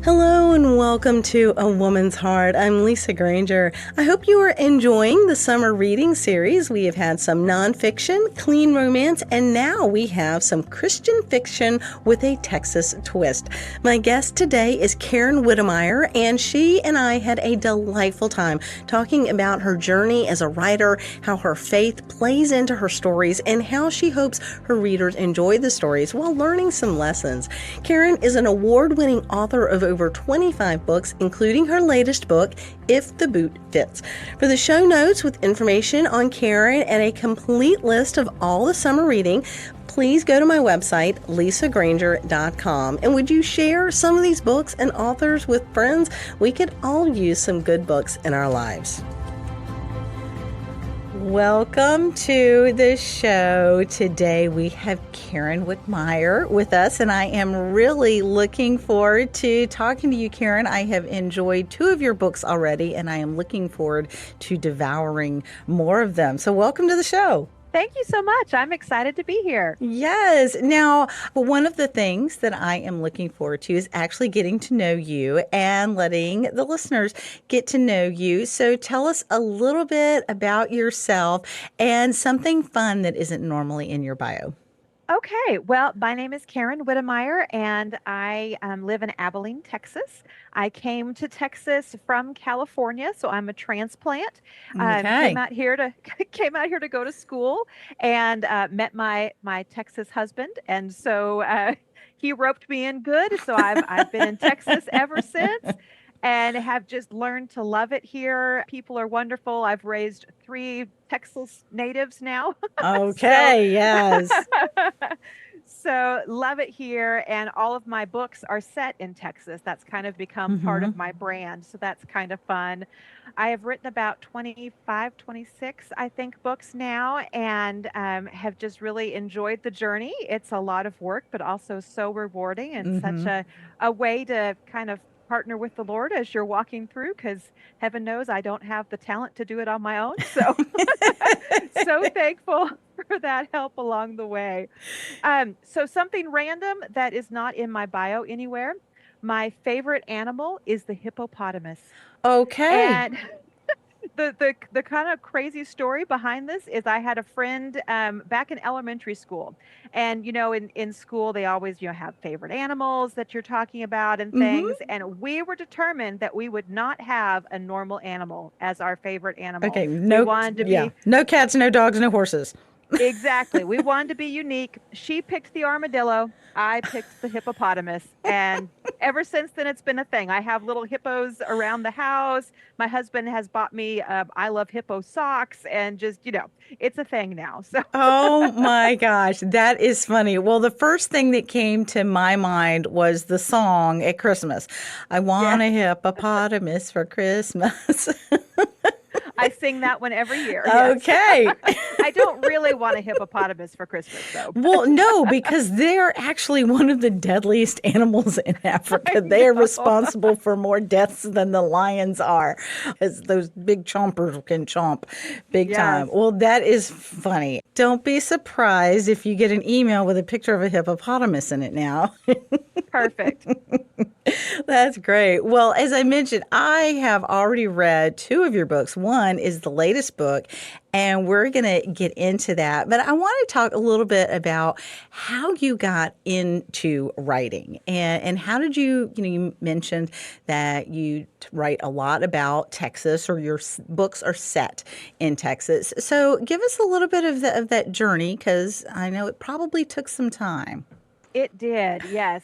Hello and welcome to A Woman's Heart. I'm Lisa Granger. I hope you are enjoying the summer reading series. We have had some nonfiction, clean romance, and now we have some Christian fiction with a Texas twist. My guest today is Karen Witemeyer, and she and I had a delightful time talking about her journey as a writer, how her faith plays into her stories, and how she hopes her readers enjoy the stories while learning some lessons. Karen is an award-winning author of over 25 books, including her latest book, If the Boot Fits. For the show notes with information on Karen and a complete list of all the summer reading, please go to my website, lisagranger.com. And would you share some of these books and authors with friends? We could all use some good books in our lives. Welcome to the show. Today we have Karen Witemeyer with us, and I am really looking forward to talking to you, Karen. I have enjoyed 2 of your books already, and I am looking forward to devouring more of them. So welcome to the show. Thank you so much. I'm excited to be here. Yes. Now, one of the things that I am looking forward to is actually getting to know you and letting the listeners get to know you. So tell us a little bit about yourself and something fun that isn't normally in your bio. Okay, well, my name is Karen Witemeyer, and I live in Abilene, Texas. I came to Texas from California, so I'm a transplant. Came Okay. out here to came out here to go to school, and met my Texas husband, and so he roped me in good. So I've been in Texas ever since, and have just learned to love it here. People are wonderful. I've raised 3 Texas natives now. So Okay. Yes. so love it here, and all of my books are set in Texas. That's kind of become part hmm of my brand, so that's kind of fun. I have written about 25, 26, I think, books now, and have just really enjoyed the journey. It's a lot of work, but also so rewarding, and such hmm a way to kind of partner with the Lord as you're walking through, because heaven knows I don't have the talent to do it on my own. So so thankful for that help along the way. So something random that is not in my bio anywhere. My favorite animal is the hippopotamus. Okay. And the kind of crazy story behind this is I had a friend back in elementary school, and in school they always have favorite animals that you're talking about and things, hmm and we were determined that we would not have a normal animal as our favorite animal. Okay. We No. wanted to Yeah. be No cats, no dogs, no horses. Exactly. We wanted to be unique. She picked the armadillo. I picked the hippopotamus. And ever since then, it's been a thing. I have little hippos around the house. My husband has bought me I Love Hippo socks, and just, it's a thing now. So, Oh my gosh, that is funny. Well, the first thing that came to my mind was the song at Christmas. I want yes, a hippopotamus for Christmas. I sing that one every year. Yes. Okay. I don't really want a hippopotamus for Christmas, though. Well, no, because they're actually one of the deadliest animals in I Africa. They are know. responsible for more deaths than the lions are, as those big chompers can chomp big time. Yes. Well, that is funny. Don't be surprised if you get an email with a picture of a hippopotamus in it now. Perfect. That's great. Well, as I mentioned, I have already read 2 of your books. One is the latest book, and we're going to get into that. But I want to talk a little bit about how you got into writing, and how did you mentioned that you write a lot about Texas, or your books are set in Texas. So give us a little bit of that journey, because I know it probably took some time. It did, yes.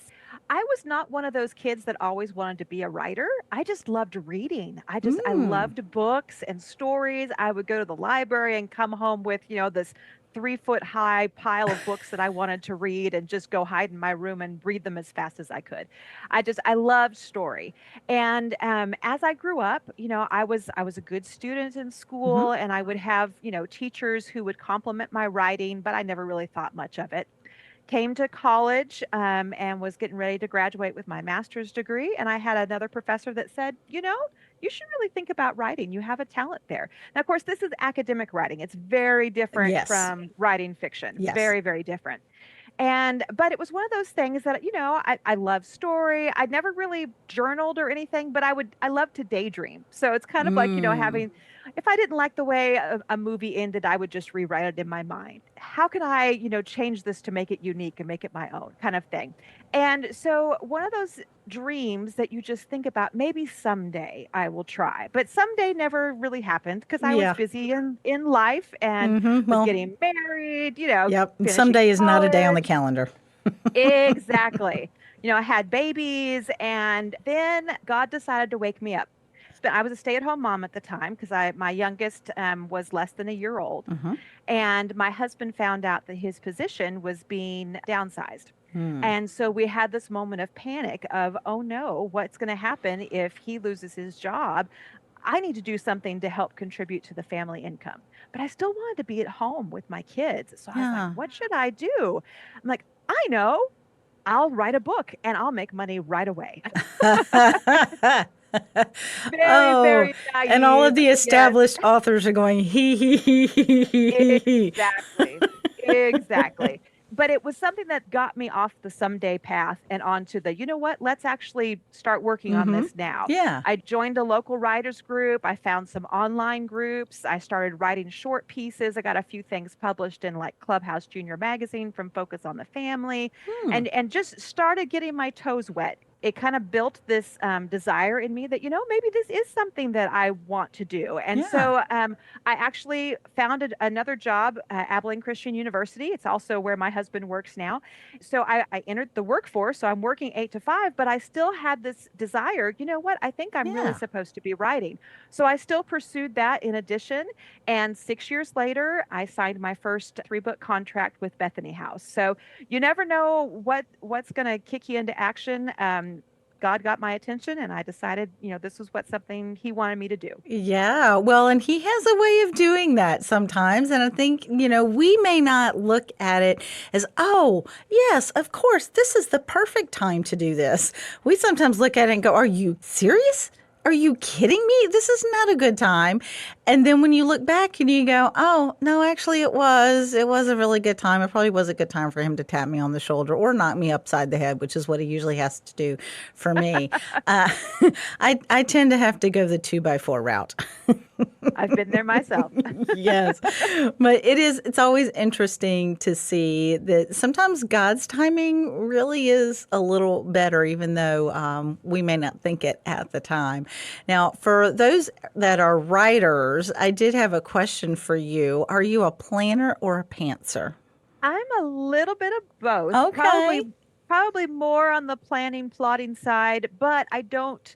I was not one of those kids that always wanted to be a writer. I just loved reading. I Mm. loved books and stories. I would go to the library and come home with, this 3-foot high pile of books that I wanted to read, and just go hide in my room and read them as fast as I could. I loved story. And as I grew up, I was a good student in hmm school, and I would have, teachers who would compliment my writing, but I never really thought much of it. Came to college, and was getting ready to graduate with my master's degree. And I had another professor that said, you should really think about writing. You have a talent there. Now, of course, this is academic writing. It's very different Yes. from writing fiction, Yes. very, very different. But it was one of those things that, I love story. I never really journaled or anything, but I love to daydream. So it's kind of like, Mm. having, if I didn't like the way a movie ended, I would just rewrite it in my mind. How can I, change this to make it unique and make it my own kind of thing? And so one of those dreams that you just think about, maybe someday I will try, but someday never really happened because I was Yeah. busy in life and was Well, getting married, yep. finishing Someday is not a day on the college. calendar. Exactly. I had babies, and then God decided to wake me up. But I was a stay-at-home mom at the time because my youngest was less than a year old, Hmm. and my husband found out that his position was being downsized. Hmm. And so we had this moment of panic of, oh no, what's going to happen if he loses his job? I need to do something to help contribute to the family income. But I still wanted to be at home with my kids. So I was like, Yeah. what should I do? I'm like, I know. I'll write a book and I'll make money right away. Very, Oh, very and all of naive. the Yes, established authors are going, he. exactly. Exactly. But it was something that got me off the someday path and onto the, you know what, let's actually start working on Mm-hmm. this now. Yeah. I joined a local writers group. I found some online groups. I started writing short pieces. I got a few things published in like Clubhouse Junior Magazine from Focus on the Family, Hmm. and just started getting my toes wet. It kind of built this desire in me that, maybe this is something that I want to do. And Yeah. so I actually founded another job at Abilene Christian University. It's also where my husband works now. So I entered the workforce. So I'm working 8 to 5, but I still had this desire. You know what? I think I'm really Yeah. supposed to be writing. So I still pursued that in addition. And 6 years later, I signed my first 3-book contract with Bethany House. So you never know what's going to kick you into action. God got my attention, and I decided, this was what something He wanted me to do. Yeah, well, and he has a way of doing that sometimes. And I think, we may not look at it as, oh, yes, of course, this is the perfect time to do this. We sometimes look at it and go, are you serious? Are you kidding me? This is not a good time. And then when you look back and you go, oh, no, actually it was. It was a really good time. It probably was a good time for him to tap me on the shoulder or knock me upside the head, which is what he usually has to do for me. Uh, I tend to have to go the 2x4 route. I've been there myself. Yes. But it's always interesting to see that sometimes God's timing really is a little better, even though we may not think it at the time. Now, for those that are writers, I did have a question for you. Are you a planner or a pantser? I'm a little bit of both. Okay. Probably more on the planning, plotting side, but I don't.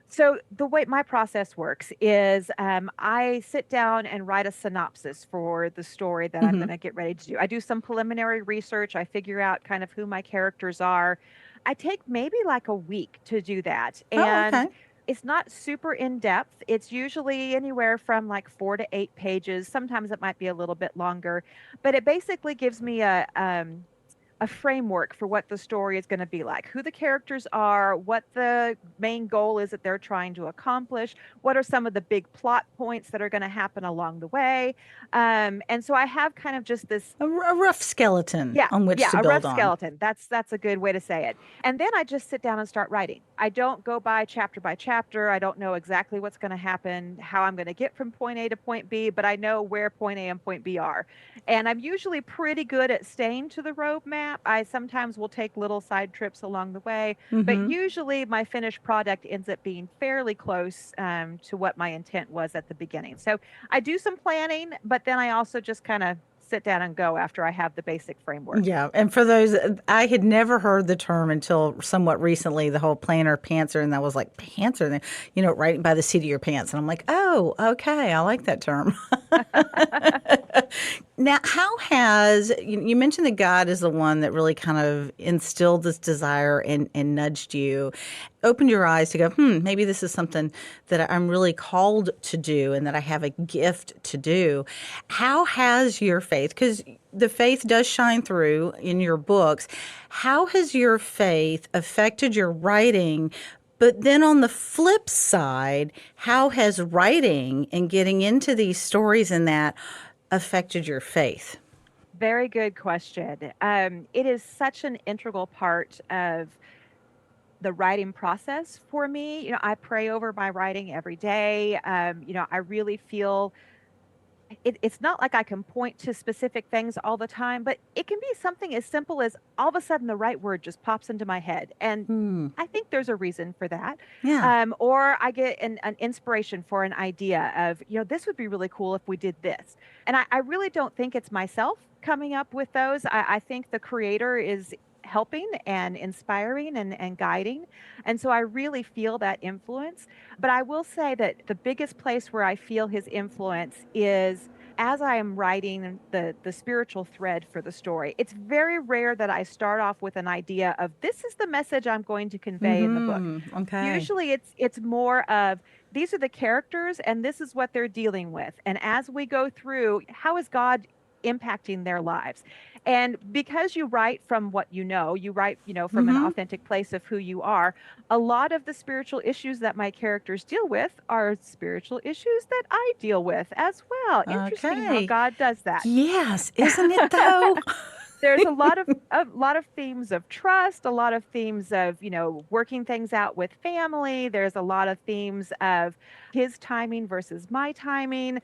So the way my process works is I sit down and write a synopsis for the story that I'm Hmm. going to get ready to do. I do some preliminary research. I figure out kind of who my characters are. I take maybe like a week to do that. Oh, And okay. it's not super in depth. It's usually anywhere from like 4 to 8 pages. Sometimes it might be a little bit longer, but it basically gives me a framework for what the story is going to be like, who the characters are, what the main goal is that they're trying to accomplish, what are some of the big plot points that are going to happen along the way. And so I have kind of just this. A rough skeleton Yeah, on which yeah, to a build rough on. skeleton. That's a good way to say it. And then I just sit down and start writing. I don't go by chapter. I don't know exactly what's going to happen, how I'm going to get from point A to point B, but I know where point A and point B are. And I'm usually pretty good at staying to the roadmap. I sometimes will take little side trips along the way, but Hmm. usually my finished product ends up being fairly close to what my intent was at the beginning. So I do some planning, but then I also just kind of sit down and go after I have the basic framework. Yeah, and for those, I had never heard the term until somewhat recently, the whole planner, pantser, and I was like, pantser, and right by the seat of your pants. And I'm like, oh, okay, I like that term. Now, how has, you mentioned that God is the one that really kind of instilled this desire and nudged you, opened your eyes to go, maybe this is something that I'm really called to do and that I have a gift to do. How has your faith, because the faith does shine through in your books, how has your faith affected your writing? But then on the flip side, how has writing and getting into these stories and that affected your faith? Very good question. It is such an integral part of the writing process for me. I pray over my writing every day. I really feel it's not like I can point to specific things all the time, but it can be something as simple as all of a sudden the right word just pops into my head. And Hmm. I think there's a reason for that. Yeah. Or I get an inspiration for an idea of, this would be really cool if we did this. And I really don't think it's myself coming up with those. I think the creator is helping and inspiring and guiding. And so I really feel that influence. But I will say that the biggest place where I feel his influence is as I am writing the spiritual thread for the story. It's very rare that I start off with an idea of this is the message I'm going to convey in the book. Okay. Usually it's more of these are the characters and this is what they're dealing with. And as we go through, how is God impacting their lives? And because you write from what you write, from an Mm-hmm. authentic place of who you are, a lot of the spiritual issues that my characters deal with are spiritual issues that I deal with as well. Interesting how Okay. God does that. Yes, isn't it though? There's a lot of themes of trust, a lot of themes of, working things out with family. There's a lot of themes of his timing versus my timing,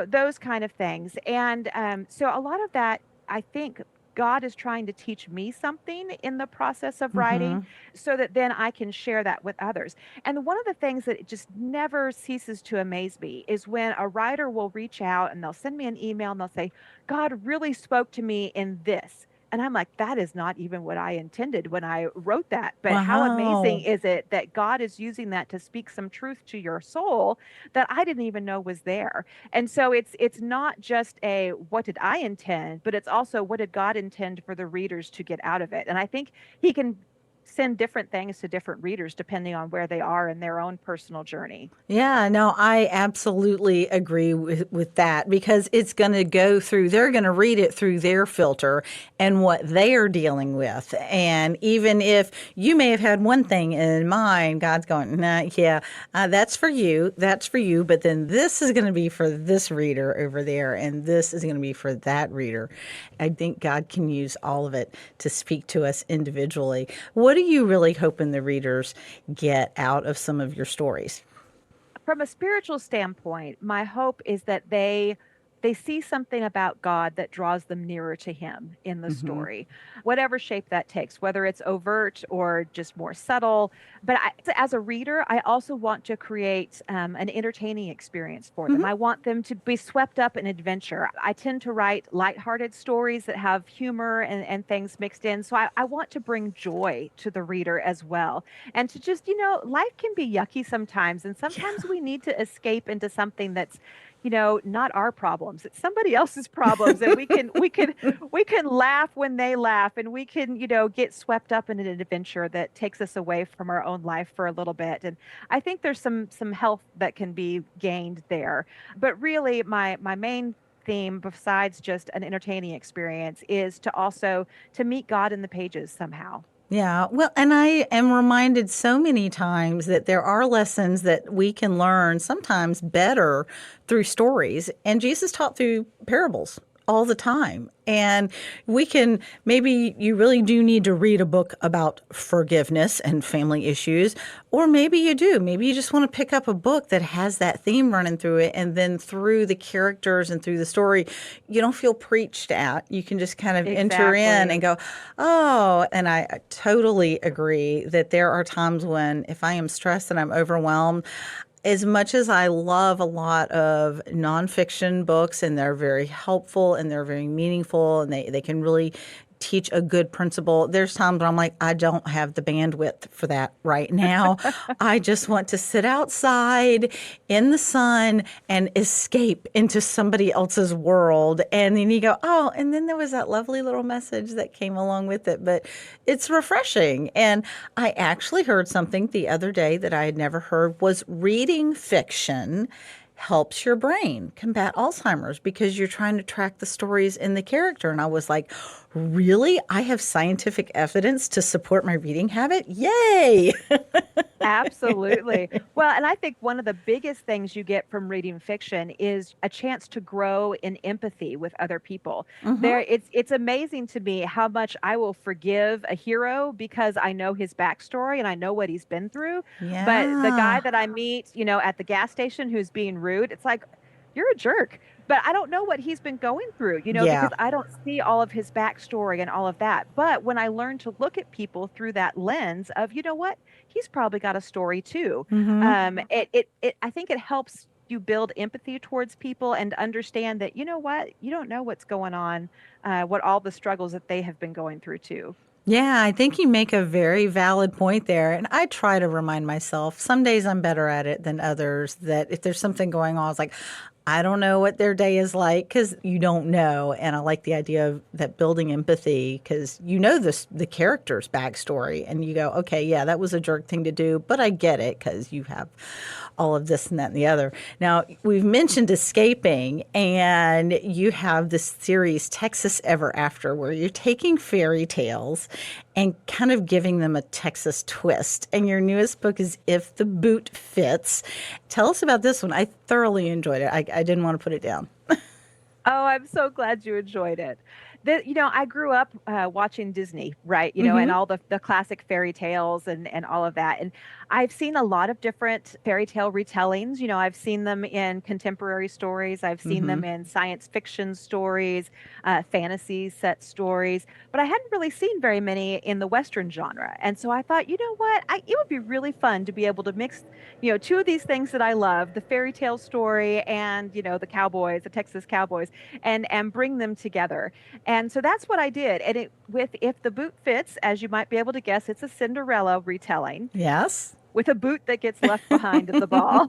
those kind of things. And so a lot of that, I think God is trying to teach me something in the process of writing Mm-hmm. so that then I can share that with others. And one of the things that just never ceases to amaze me is when a writer will reach out and they'll send me an email and they'll say, God really spoke to me in this. And I'm like, that is not even what I intended when I wrote that. But how amazing Wow. is it that God is using that to speak some truth to your soul that I didn't even know was there? And so it's not just a what did I intend, but it's also what did God intend for the readers to get out of it. And I think he can send different things to different readers depending on where they are in their own personal journey. Yeah, no, I absolutely agree with that because it's going to go through, they're going to read it through their filter and what they are dealing with. And even if you may have had one thing in mind, God's going, nah, yeah, that's for you. That's for you. But then this is going to be for this reader over there. And this is going to be for that reader. I think God can use all of it to speak to us individually. What are you really hoping the readers get out of some of your stories? From a spiritual standpoint, my hope is that they see something about God that draws them nearer to him in the Mm-hmm. story, whatever shape that takes, whether it's overt or just more subtle. But as a reader, I also want to create an entertaining experience for them. Mm-hmm. I want them to be swept up in adventure. I tend to write lighthearted stories that have humor and things mixed in. So I want to bring joy to the reader as well. And to just, life can be yucky sometimes. And sometimes we need to escape into something that's not our problems. It's somebody else's problems. And we can laugh when they laugh and we can, get swept up in an adventure that takes us away from our own life for a little bit. And I think there's some health that can be gained there. But really my main theme besides just an entertaining experience is to also to meet God in the pages somehow. Yeah, well, and I am reminded so many times that there are lessons that we can learn sometimes better through stories. And Jesus taught through parables all the time. And we can, maybe you really do need to read a book about forgiveness and family issues, or maybe you do. Maybe you just want to pick up a book that has that theme running through it. And then through the characters and through the story, you don't feel preached at. You can just kind of enter in and Exactly. go, oh, and I totally agree that there are times when if I am stressed and I'm overwhelmed, as much as I love a lot of nonfiction books and they're very helpful and they're very meaningful and they can really teach a good principle, there's times when I'm like, I don't have the bandwidth for that right now. I just want to sit outside in the sun and escape into somebody else's world. And then you go, oh, and then there was that lovely little message that came along with it. But it's refreshing. And I actually heard something the other day that I had never heard was reading fiction helps your brain combat Alzheimer's because you're trying to track the stories in the character. And I was like, really? I have scientific evidence to support my reading habit? Yay! Absolutely. Well, and I think one of the biggest things you get from reading fiction is a chance to grow in empathy with other people. Hmm. It's amazing to me how much I will forgive a hero because I know his backstory and I know what he's been through. But the guy Yeah. that I meet, at the gas station who's being rude, it's like, you're a jerk. But I don't know what he's been going through, Yeah. because I don't see all of his backstory and all of that. But when I learn to look at people through that lens of, you know what, he's probably got a story too. Hmm. I think it helps you build empathy towards people and understand that, you know what, you don't know what's going on, what all the struggles that they have been going through too. Yeah, I think you make a very valid point there. And I try to remind myself, some days I'm better at it than others, that if there's something going on, it's like, I don't know what their day is like because you don't know. And I like the idea of that building empathy because you know the character's backstory and you go, okay, yeah, that was a jerk thing to do, but I get it because you have all of this and that and the other. Now, we've mentioned escaping, and you have this series, Texas Ever After, where you're taking fairy tales and kind of giving them a Texas twist. And your newest book is If the Boot Fits. Tell us about this one. I thoroughly enjoyed it. I didn't want to put it down. Oh, I'm so glad you enjoyed it. I grew up watching Disney, right? And Mm-hmm. all the classic fairy tales and all of that. And I've seen a lot of different fairy tale retellings. I've seen them in contemporary stories, I've seen Mm-hmm. them in science fiction stories, fantasy set stories, but I hadn't really seen very many in the Western genre. And so I thought, you know what? It would be really fun to be able to mix, two of these things that I love, the fairy tale story and, the cowboys, the Texas cowboys, and bring them together. And so that's what I did. And with If the Boot Fits, as you might be able to guess, it's a Cinderella retelling Yes. with a boot that gets left behind at the ball.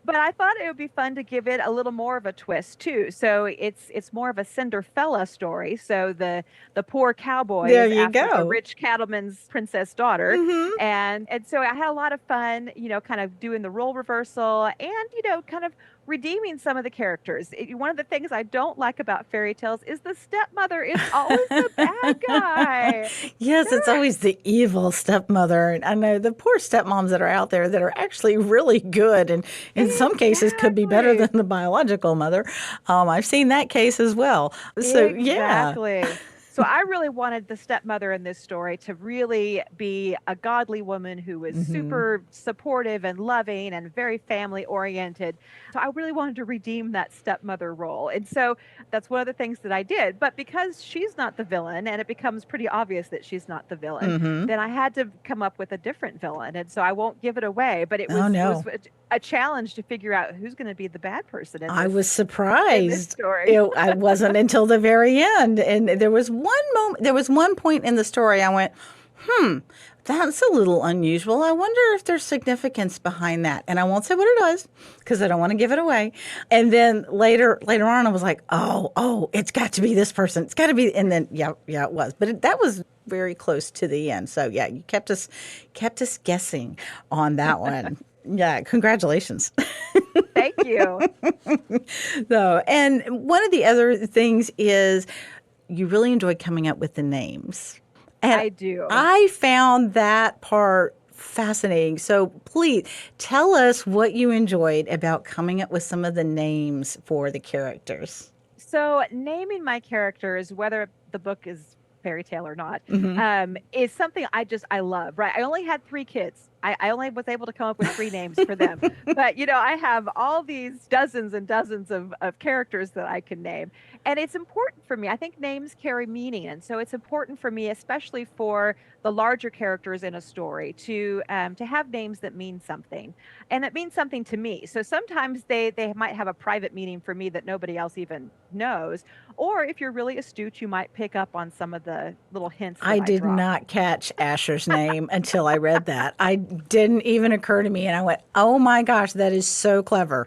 But I thought it would be fun to give it a little more of a twist too. So it's more of a Cinder-fella story. So the poor cowboy There is you after the go. rich cattleman's princess daughter. Mm-hmm. And so I had a lot of fun, kind of doing the role reversal and, kind of redeeming some of the characters. One of the things I don't like about fairy tales is the stepmother is always the bad guy. Yes, it's There always the evil stepmother. And I know the poor stepmoms that are out there that are actually really good and in some cases could be better Exactly. than the biological mother. I've seen that case as well. So, yeah. Exactly. So I really wanted the stepmother in this story to really be a godly woman who was Hmm. super supportive and loving and very family oriented. So I really wanted to redeem that stepmother role. And so that's one of the things that I did. But because she's not the villain and it becomes pretty obvious that she's not the villain, Hmm. then I had to come up with a different villain. And so I won't give it away, but it Oh, was it was no. a challenge to figure out who's going to be the bad person I was in this surprised. story. I wasn't until the very end. And there was one moment, there was one point in the story I went, that's a little unusual. I wonder if there's significance behind that. And I won't say what it was because I don't want to give it away. And then later on, I was like, oh, it's got to be this person. It's got to be. And then, yeah, it was. But that was very close to the end. So yeah, you kept us guessing on that one. Yeah, congratulations. Thank you. So, and one of the other things is you really enjoyed coming up with the names. And I do. I found that part fascinating. So please tell us what you enjoyed about coming up with some of the names for the characters. So naming my characters, whether the book is fairy tale or not, Hmm. is something I love, right? I only had 3 kids. I only was able to come up with 3 names for them. But, I have all these dozens and dozens of characters that I can name. And it's important for me. I think names carry meaning. And so it's important for me, especially for the larger characters in a story, to have names that mean something. And it means something to me. So sometimes they might have a private meaning for me that nobody else even knows. Or if you're really astute, you might pick up on some of the little hints I that I did drop. not catch Asher's name until I read that. I didn't even occur to me. And I went, oh my gosh, that is so clever.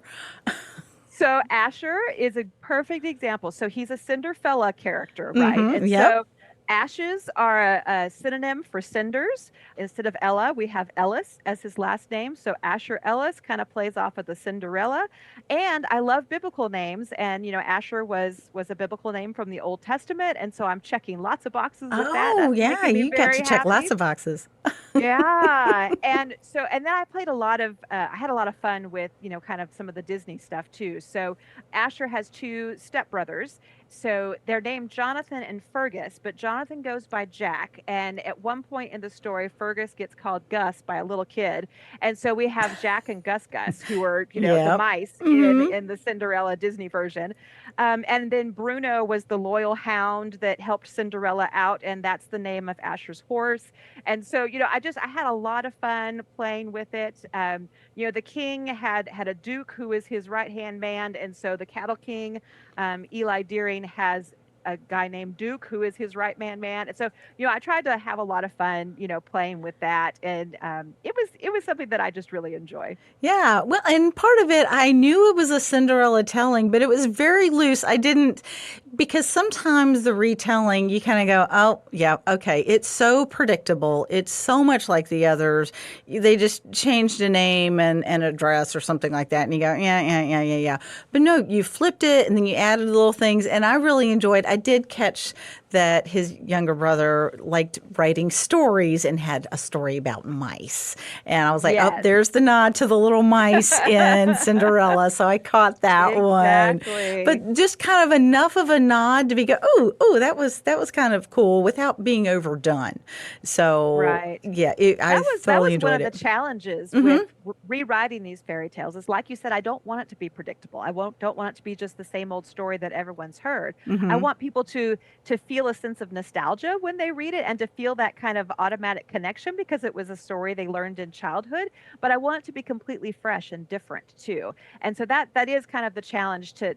So Asher is a perfect example. So he's a Cinder-fella character, right? Hmm. And Yep. so Ashes are a synonym for cinders. Instead of Ella, we have Ellis as his last name. So Asher Ellis kind of plays off of the Cinderella. And I love biblical names. And, Asher was a biblical name from the Old Testament. And so I'm checking lots of boxes with that. Oh, That's yeah, making me you got very to check happy. lots of boxes. Yeah. And then I played a lot of, I had a lot of fun with, kind of some of the Disney stuff too. So Asher has two stepbrothers. So they're named Jonathan and Fergus, but Jonathan goes by Jack. And at one point in the story, Fergus gets called Gus by a little kid. And so we have Jack and Gus, who are, the Yep. mice Hmm. in the Cinderella Disney version. And then Bruno was the loyal hound that helped Cinderella out. And that's the name of Asher's horse. And so, I had a lot of fun playing with it. The king had a duke who is his right hand man, and so the cattle king, Eli Deering, has a guy named Duke who is his right man man. And so, I tried to have a lot of fun, playing with that, and it was something that I just really enjoy. Yeah, well, and part of it, I knew it was a Cinderella telling, but it was very loose. I didn't, because sometimes the retelling, you kind of go, oh, yeah, okay, it's so predictable. It's so much like the others. They just changed a name and address or something like that. And you go, yeah, yeah, yeah, yeah, yeah. But no, you flipped it and then you added little things. And I really enjoyed, I did catch that his younger brother liked writing stories and had a story about mice. And I was like, oh, Yes. there's the nod to the little mice in Cinderella. So I caught that one. Exactly. But just kind of enough of a nod to be go, oh, that was kind of cool without being overdone. So Right. yeah, I That thoroughly was one enjoyed of the it. challenges Hmm. with rewriting these fairy tales. Is like you said, I don't want it to be predictable. I won't don't want it to be just the same old story that everyone's heard. I Hmm. want people to feel a sense of nostalgia when they read it and to feel that kind of automatic connection because it was a story they learned in childhood. But I want it to be completely fresh and different too. And so that is kind of the challenge to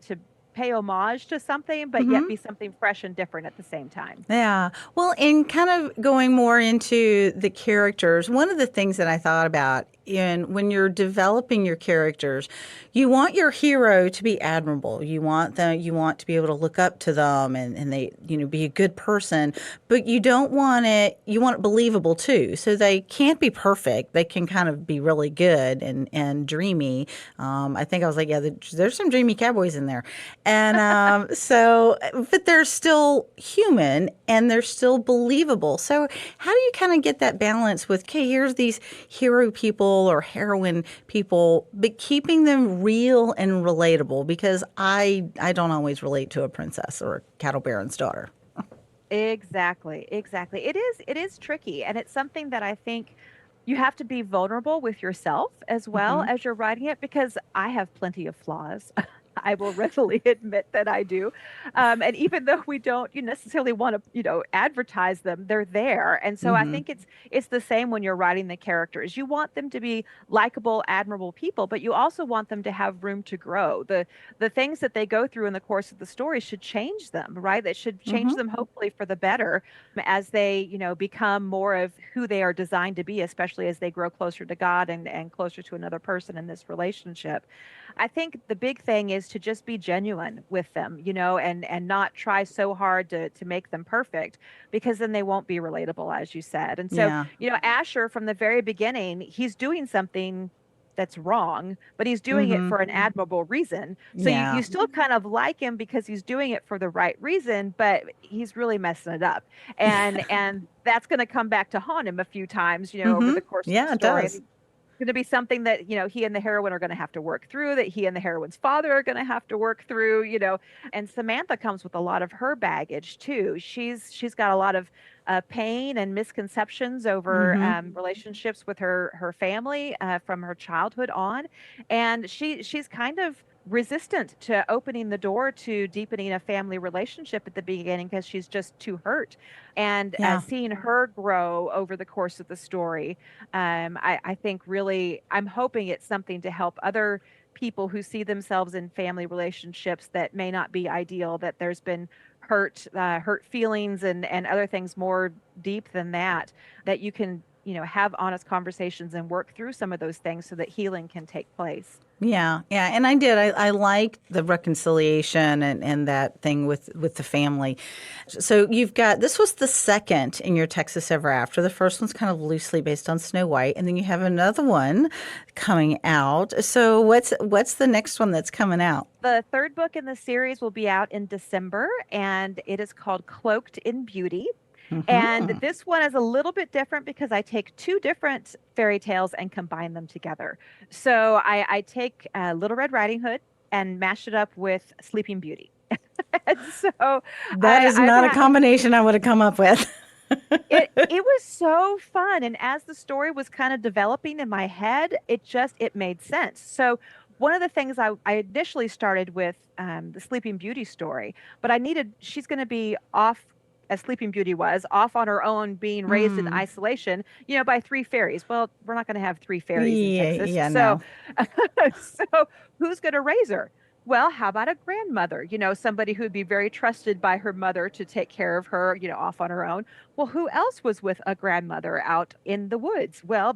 pay homage to something, but yet Hmm. be something fresh and different at the same time. Yeah. Well, in kind of going more into the characters, one of the things that I thought about in when you're developing your characters, you want your hero to be admirable. You want to be able to look up to them and they, be a good person, but you want it believable too. So they can't be perfect. They can kind of be really good and dreamy. I think I was like, yeah, there's some dreamy cowboys in there. And but they're still human and they're still believable. So, how do you kind of get that balance with, okay, here's these hero people or heroine people, but keeping them real and relatable? Because I don't always relate to a princess or a cattle baron's daughter. Exactly, exactly. It is tricky, and it's something that I think you have to be vulnerable with yourself as well Hmm. as you're writing it because I have plenty of flaws. I will readily admit that I do. And even though we don't you necessarily want to, advertise them, they're there. And so I Hmm. think it's the same when you're writing the characters. You want them to be likable, admirable people, but you also want them to have room to grow. The things that they go through in the course of the story should change them, right? That should change Hmm. them hopefully for the better as they, become more of who they are designed to be, especially as they grow closer to God and closer to another person in this relationship. I think the big thing is to just be genuine with them, and not try so hard to make them perfect because then they won't be relatable, as you said. And so, Yeah. Asher from the very beginning, he's doing something that's wrong, but he's doing it Hmm. for an admirable reason. So you Yeah. still kind of like him because he's doing it for the right reason, but he's really messing it up. And that's going to come back to haunt him a few times, over Hmm. the course of the Yeah, it story. does. And going to be something that he and the heroine are going to have to work through, that he and the heroine's father are going to have to work through. And Samantha comes with a lot of her baggage too. She's got a lot of pain and misconceptions over Hmm. relationships with her family from her childhood on, and she's kind of resistant to opening the door to deepening a family relationship at the beginning because she's just too hurt. And Yeah. seeing her grow over the course of the story, I think really, I'm hoping it's something to help other people who see themselves in family relationships that may not be ideal, that there's been hurt feelings and other things more deep than that you can, have honest conversations and work through some of those things so that healing can take place. Yeah, yeah, and I did. I liked the reconciliation and that thing with the family. So you've got this was the second in your Texas Ever After. The first one's kind of loosely based on Snow White, and then you have another one coming out. So what's the next one that's coming out? The third book in the series will be out in December, and it is called Cloaked in Beauty. And Hmm. this one is a little bit different because I take two different fairy tales and combine them together. So I take Little Red Riding Hood and mash it up with Sleeping Beauty. And so That is I've not a had combination I would have come up with. it was so fun. And as the story was kind of developing in my head, it made sense. So one of the things I initially started with the Sleeping Beauty story, but she's going to be off as Sleeping Beauty was off on her own, being raised in Mm. isolation, by three fairies. Well, we're not going to have three fairies in Yeah, Texas. yeah, So, no. so who's going to raise her? Well, how about a grandmother? Somebody who'd be very trusted by her mother to take care of her, off on her own. Well, who else was with a grandmother out in the woods? Well,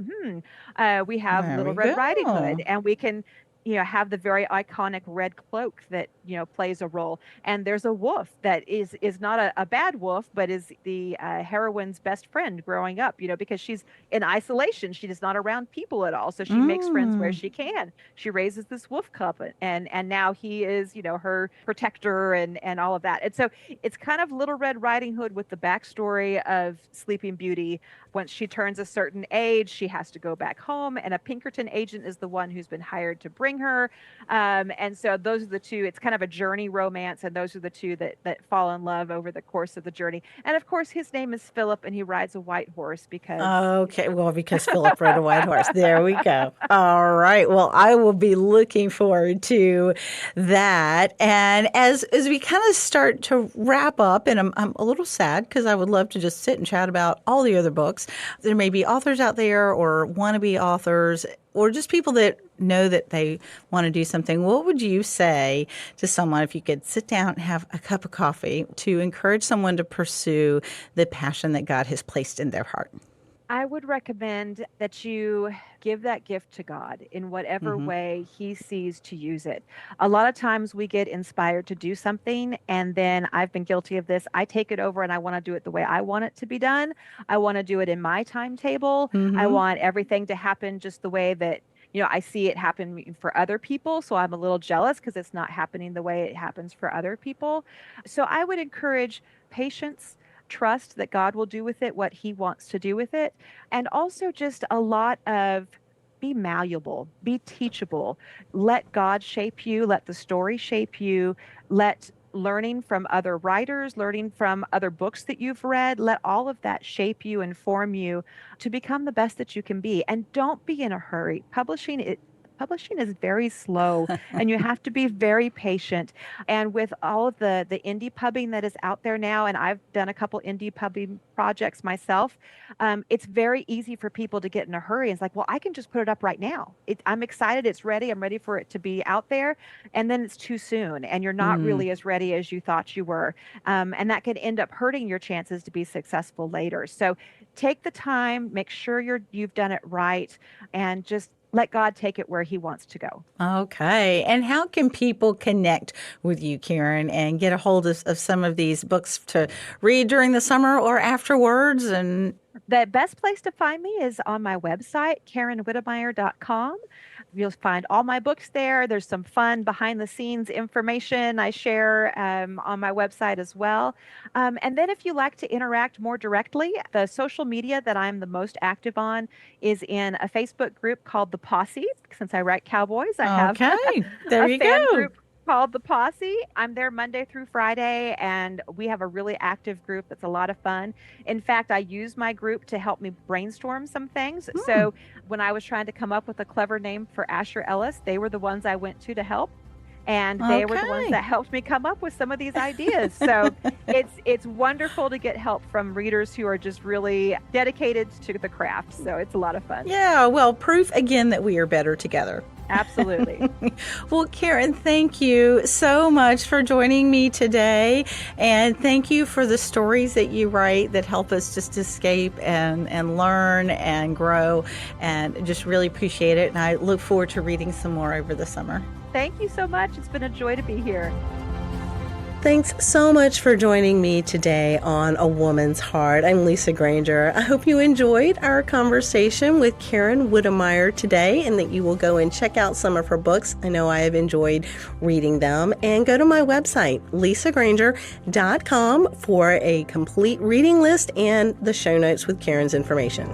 we have There Little we Red Riding Hood, go. and we can, have the very iconic red cloak that, plays a role. And there's a wolf that is not a bad wolf, but is the heroine's best friend growing up, because she's in isolation. She is not around people at all. So she makes friends where Mm. she can. She raises this wolf cub, and now he is, her protector and all of that. And so it's kind of Little Red Riding Hood with the backstory of Sleeping Beauty. Once she turns a certain age, she has to go back home, and a Pinkerton agent is the one who's been hired to bring her. And so those are the two. It's kind of a journey romance, and those are the two that fall in love over the course of the journey. And of course, his name is Philip, and he rides a white horse because. Okay, well, because Philip rode a white horse. There we go. All right. Well, I will be looking forward to that. And as we kind of start to wrap up, and I'm a little sad because I would love to just sit and chat about all the other books. There may be authors out there or wannabe authors or just people that know that they want to do something. What would you say to someone if you could sit down and have a cup of coffee to encourage someone to pursue the passion that God has placed in their heart? I would recommend that you give that gift to God in whatever Hmm. way He sees to use it. A lot of times we get inspired to do something, and then I've been guilty of this. I take it over and I want to do it the way I want it to be done. I want to do it in my timetable. I Hmm. want everything to happen just the way that. I see it happen for other people. So I'm a little jealous because it's not happening the way it happens for other people. So I would encourage patience, trust that God will do with it what He wants to do with it, and also just a lot of be malleable, be teachable, let God shape you, let the story shape you, let learning from other writers, learning from other books that you've read, let all of that shape you and form you to become the best that you can be. And don't be in a hurry. Publishing is very slow, and you have to be very patient. And with all of the indie pubbing that is out there now, and I've done a couple indie pubbing projects myself, it's very easy for people to get in a hurry. It's like, well, I can just put it up right now. I'm excited. It's ready. I'm ready for it to be out there. And then it's too soon, and you're not Mm. really as ready as you thought you were. And that could end up hurting your chances to be successful later. So take the time, make sure you've done it right, and just let God take it where He wants to go. Okay. And how can people connect with you, Karen, and get a hold of some of these books to read during the summer or afterwards? And The best place to find me is on my website, KarenWitemeyer.com. You'll find all my books there. There's some fun behind the scenes information I share on my website as well. And then if you like to interact more directly, the social media that I'm the most active on is in a Facebook group called The Posse. Since I write cowboys, I have okay, there a you fan go. group called The Posse. I'm there Monday through Friday, and we have a really active group that's a lot of fun. In fact, I use my group to help me brainstorm some things. Hmm. So when I was trying to come up with a clever name for Asher Ellis, they were the ones I went to help. And they were the ones Okay. that helped me come up with some of these ideas. So it's wonderful to get help from readers who are just really dedicated to the craft. So it's a lot of fun. Yeah, well, proof again that we are better together. Absolutely. Well, Karen, thank you so much for joining me today. And thank you for the stories that you write that help us just escape and learn and grow. And just really appreciate it. And I look forward to reading some more over the summer. Thank you so much. It's been a joy to be here. Thanks so much for joining me today on A Woman's Heart. I'm Lisa Granger. I hope you enjoyed our conversation with Karen Witemeyer today and that you will go and check out some of her books. I know I have enjoyed reading them. And go to my website, lisagranger.com, for a complete reading list and the show notes with Karen's information.